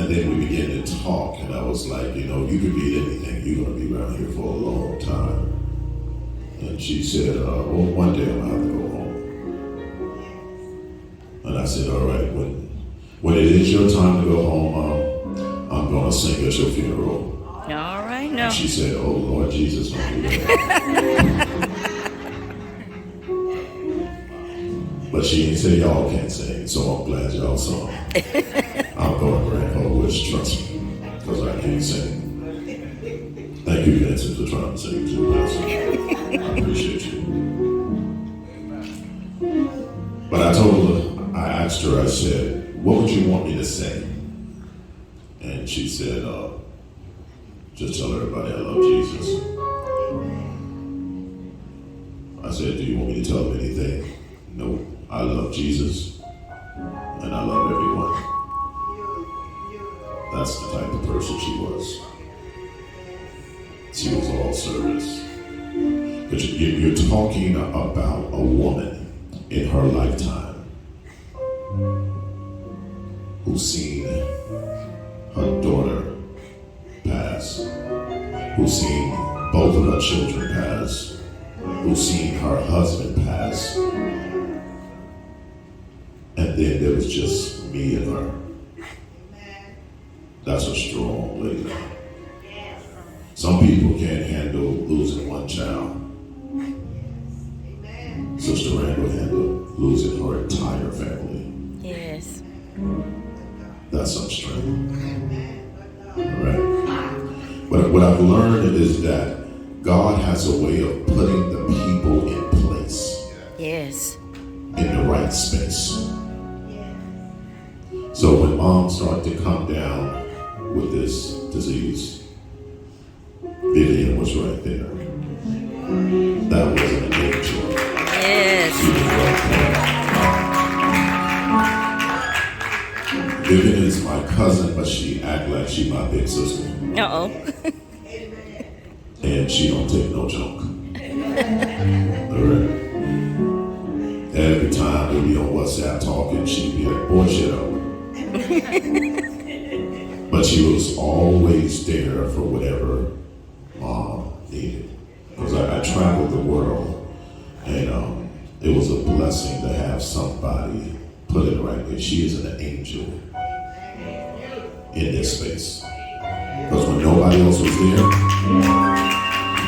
And then we began to talk, and I was like, you know, you could be anything. You're going to be around here for a long time. And she said, well, one day I'm going to have to go home. And I said, all right, when it is your time to go home, I'm going to sing at your funeral. All right, now. And she said, oh, Lord Jesus, don't do that. But she didn't say y'all can't sing, so I'm glad y'all sung. I'm going to grant her wish, trust me, because I can't sing. Thank you, Vincent, for trying to sing too, Pastor. I appreciate you. But I told her, I asked her, I said, what would you want me to say? And she said, just tell everybody I love Jesus. I said, do you want me to tell them anything? No, I love Jesus, and I love everyone. That's the type of person she was. She was all service. But you're talking about a woman in her lifetime who's seen her daughter pass, who's seen both of her children pass, who's seen her husband pass, and then there was just me and her. That's a strong lady. Some people can't handle losing one child. Sister Randall handled losing her entire family. Yes. That's some strength. All right. But what I've learned is that God has a way of putting the people in place. Yes. In the right space. So when mom started to come down with this disease, Vivian was right there. That was an angel. Yes. She was right there. Vivian is my cousin, but she act like she my big sister. Uh-oh. And she don't take no junk. All right. Every time we be on WhatsApp talking, she'd be like, boy, shut up. But she was always there for whatever mom needed. Because I traveled the world, and it was a blessing to have somebody put it right there. She is an angel in this space. Because when nobody else was there,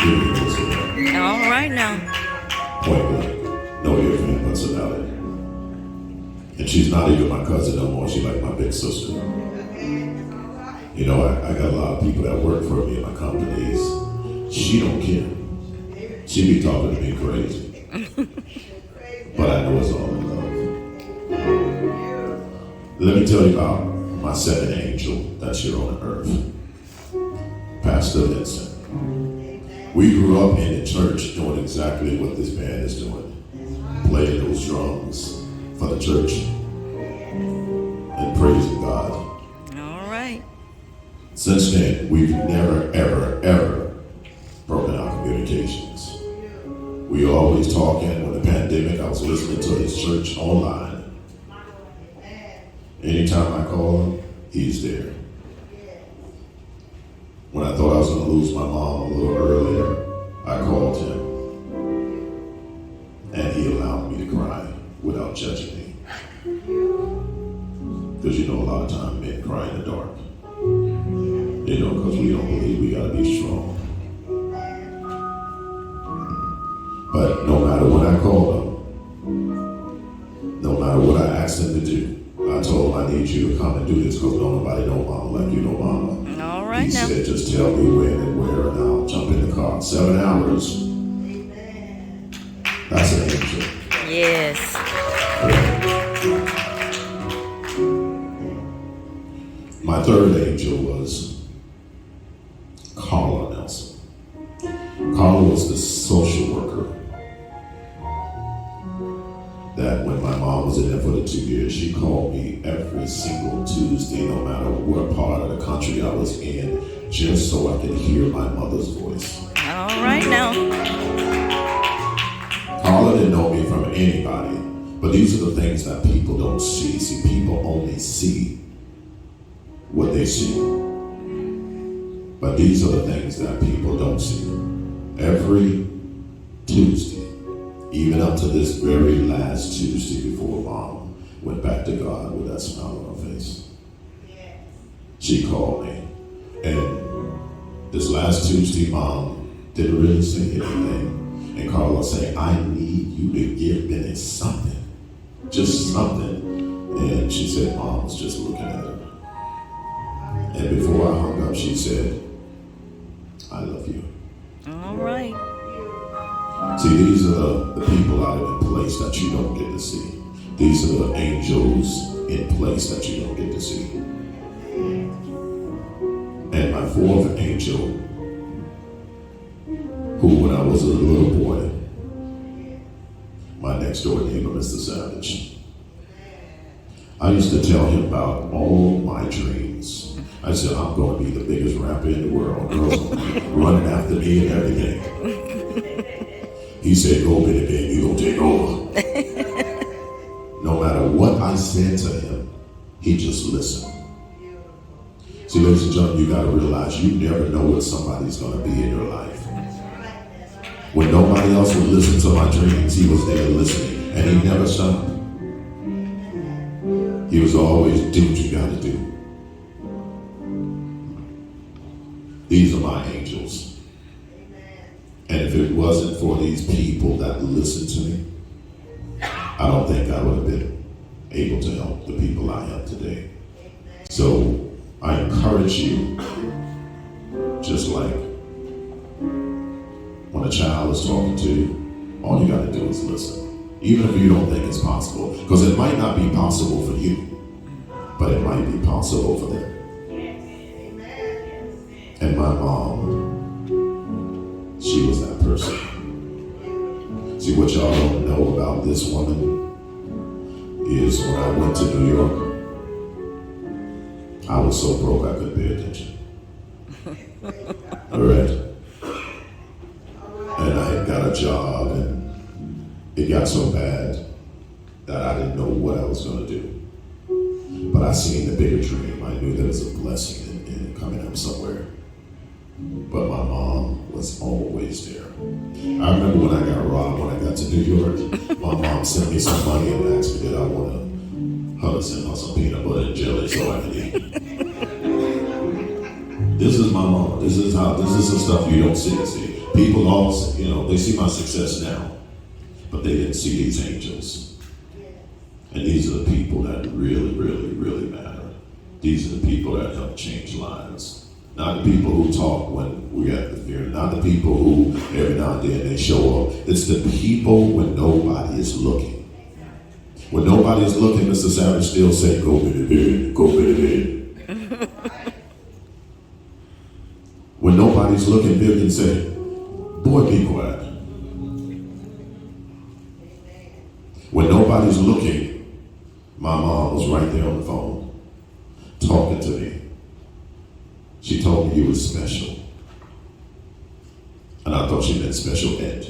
Vivian was there. All right now. Point blank. No ifs, ands, buts about it. And she's not even my cousin no more. She's like my big sister. You know, I got a lot of people that work for me in my companies. She don't care. She be talking to me crazy. But I know it's all in love. Let me tell you about my second angel that's here on earth. Pastor Vincent. We grew up in the church doing exactly what this band is doing. Playing those drums for the church and praising God. All right. Since then, we've never, ever, ever broken our communications. We were always talking. When the pandemic, I was listening to his church online. Anytime I call him, he's there. When I thought I was going to lose my mom a little earlier, I called him. And he allowed me to cry without judging me. Because you know, a lot of times men cry in the dark. You know, because we don't believe we got to be strong. But no matter what I called him, no matter what I asked him to do, I told him I need you to come and do this because nobody know mama like you know mama. All right He now. said, just tell me when and where and I'll jump in the car. 7 hours. That's an angel. Yes. My third angel was Carla Nelson. Carla was the social worker that when my mom was in there for the 2 years, she called me every single Tuesday, no matter what part of the country I was in, just so I could hear my mother's voice. All right now. Carla didn't know me from anybody, but these are the things that people don't see. See, people only see what they see. But these are the things that people don't see. Every Tuesday, even up to this very last Tuesday before Mom went back to God with that smile on her face, she called me. And this last Tuesday, Mom didn't really say anything. And Carla said, I need you to give Bennett something. Just something. And she said, Mom was just looking at her. And before I hung up, she said, I love you. All right. See, these are the people out in place that you don't get to see. These are the angels in place that you don't get to see. And my fourth angel, who when I was a little boy, my next door neighbor, Mr. Savage, I used to tell him about all my dreams. I said, I'm going to be the biggest rapper in the world. Girls running after me and everything. He said, go Benny, baby, you gonna take over. No matter what I said to him, he just listened. See, ladies and gentlemen, you gotta realize you never know what somebody's gonna be in your life. When nobody else would listen to my dreams, he was there listening, and he never stopped. He was always, do what you gotta do. These are my angels. And if it wasn't for these people that listened to me, I don't think I would have been able to help the people I help today. So I encourage you, just like when a child is talking to you, all you got to do is listen. Even if you don't think it's possible, because it might not be possible for you, but it might be possible for them. And my mom, she was that person. See, what y'all don't know about this woman is when I went to New York, I was so broke I couldn't pay attention. All right. And I had got a job, and it got so bad that I didn't know what I was going to do. But I seen the bigger dream. I knew there was a blessing in it coming up somewhere. But my mom was always there. I remember when I got robbed, when I got to New York, my mom sent me some money and asked me that I want to send her some peanut butter and jelly so I could eat. This is my mom. This is the stuff you don't see. People all, they see my success now, but they didn't see these angels. And these are the people that really, really, really matter. These are the people that help change lives. Not the people who talk when we at the fair. Not the people who every now and then they show up. It's the people when nobody is looking. When nobody is looking, Mr. Savage still say, go Benny, go Benny. When nobody's looking, Vivian say, boy, be quiet. When nobody's looking, my mom was right there on the phone talking to me. She told me you were special. And I thought she meant special ed.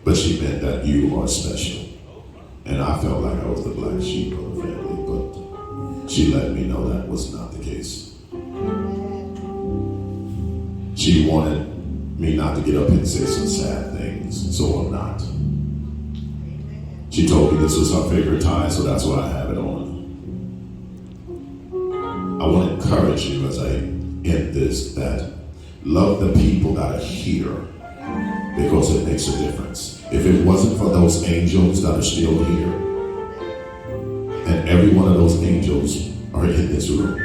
But she meant that you are special. And I felt like I was the black sheep of the family, but she let me know that was not the case. She wanted me not to get up and say some sad things, so I'm not. She told me this was her favorite tie, so that's why I have it on. I want to encourage you as I end this that love the people that are here because it makes a difference. If it wasn't for those angels that are still here, and every one of those angels are in this room,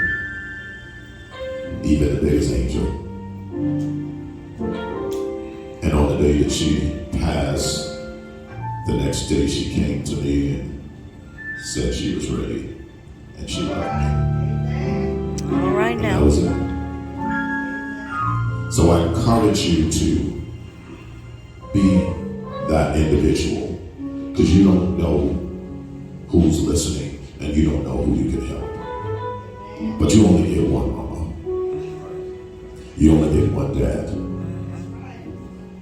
even the biggest angel. And on the day that she passed, the next day she came to me and said she was ready and she loved me. All right And now. that was it. So I encourage you to be that individual, because you don't know who's listening and you don't know who you can help. But you only get one mama. You only get one dad.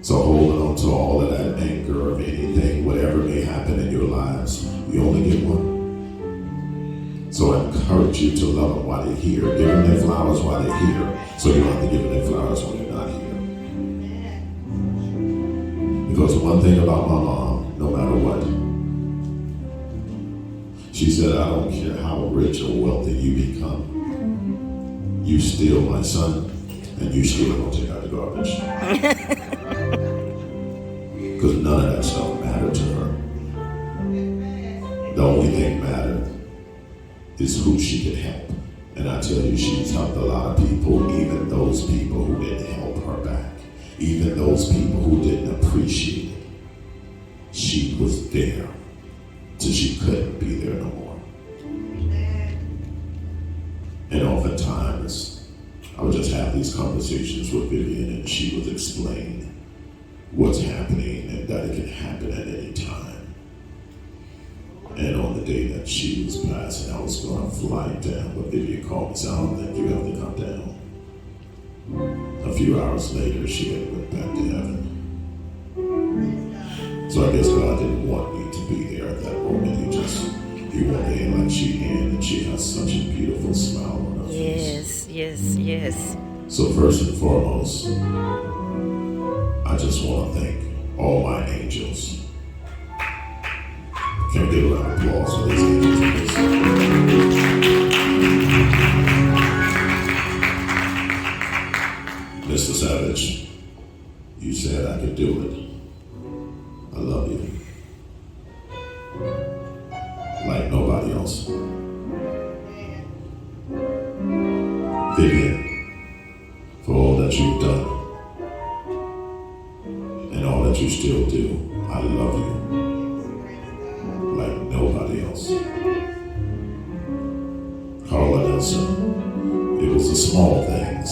So holding on to all of that anger of anything, whatever may happen in your lives, you only get one. So I encourage you to love them while they're here. Give them their flowers while they're here, so you don't have to give them their flowers when you're not here. Because one thing about my mom, no matter what, she said, I don't care how rich or wealthy you become, you still my son, and you still don't take out the garbage. Because none of that stuff mattered to her. The only thing mattered is who she could help. And I tell you, she's helped a lot of people, even those people who didn't help her back, even those people who didn't appreciate it. She was there till she couldn't be there no more. And oftentimes, I would just have these conversations with Vivian, and she would explain what's happening and that it can happen at any time. And on the day that she was passing, I was going to fly down, but Vivian called me and said, I don't think you have to come down. A few hours later, she had went back to heaven. So I guess God didn't want me to be there at that moment. He wanted to like she in, and she has such a beautiful smile on her face. Yes. So first and foremost, I just want to thank all my angels. Can we give a round of applause for these angels? Mr. Savage, you said I could do it. I love you. Like nobody else. Vivian, for all that you've done and all that you still do, I love you like nobody else. Carla Nelson, it was the small things.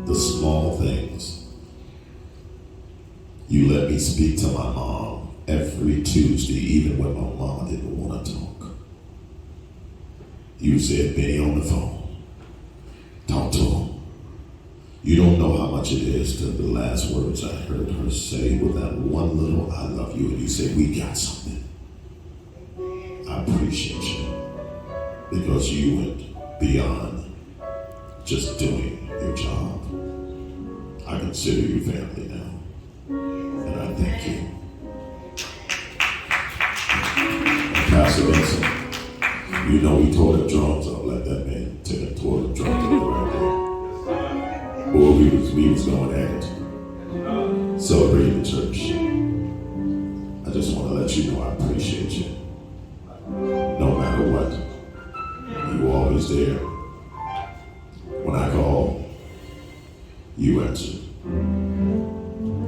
The small things. You let me speak to my mom every Tuesday, even when my mama didn't want to talk. You said, Benny, on the phone. Talk to him. You don't know how much it is to the last words I heard her say with that one little I love you, and you said, we got something. I appreciate you because you went beyond just doing your job. I consider you family now, and I thank you. And Pastor Vincent, you know we tore the drums up like that man tore the drums up right there. Boy, we was going at it, celebrating the church. I just want to let you know I appreciate you. No matter what, you were always there. When I call, you answer.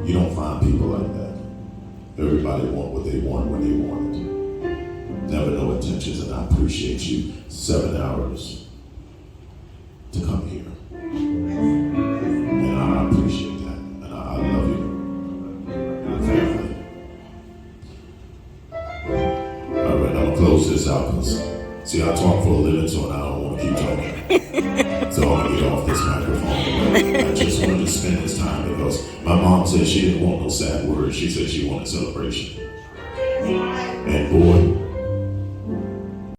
You don't find people like that. Everybody want what they want when they want it. Never no intentions, and I appreciate you. 7 hours to come here. And I appreciate that. And I love you. Family. All right, I'm going to close this out because, see, I talk for a living, so I don't want to keep talking. So I'm going to get off this microphone. I just wanted to spend this time because my mom said she didn't want no sad words. She said she wanted celebration.